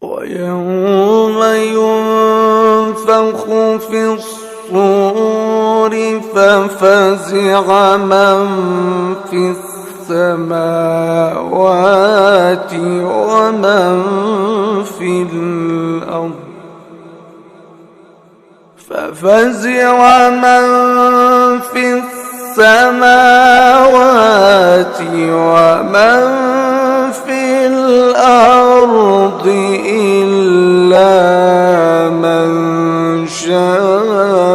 ويوم ينفخ في الصور ففزع من في السماوات ومن في الأرض ففزع من في السماوات ومن في الأرض إلا من شاء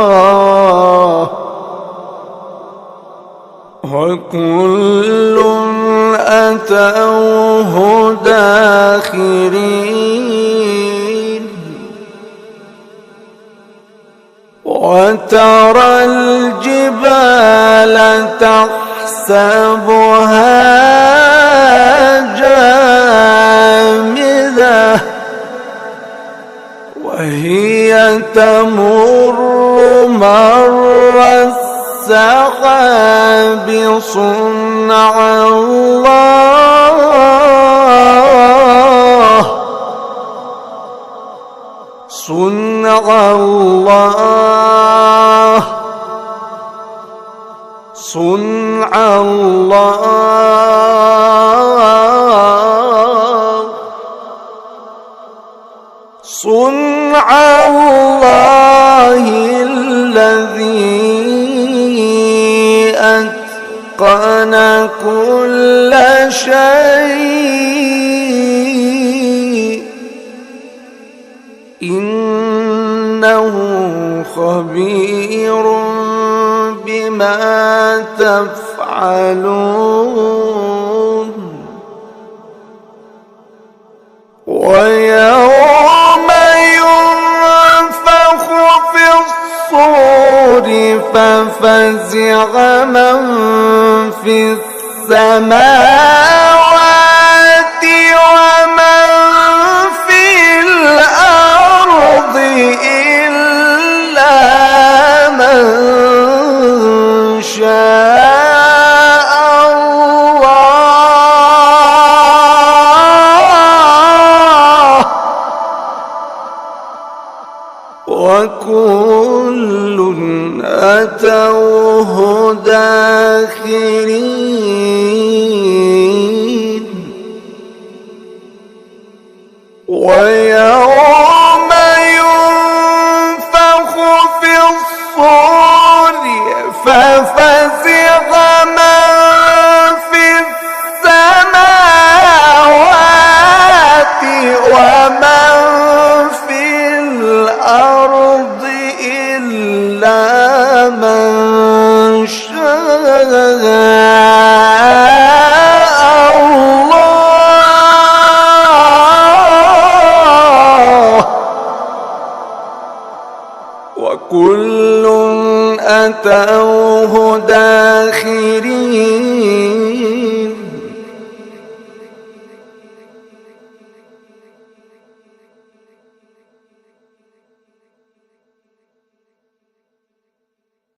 الله وكل أتوه داخرين وترى الجبال تحسبها جامدة وهي تمر مر السحاب صنع الله صنع الله صنع الله صنع الله الذي أتقن كل شيء إنه خبير بما تفعلون ويوم ينفخ في الصور ففزع من في السماوات ومن في الأرض إلا من شاء الله وكل أتوه داخرين ويوم ينفخ في الصور ففزع من في السماوات ومن في الأرض إلا من شاء الله وكل أتوه داخرين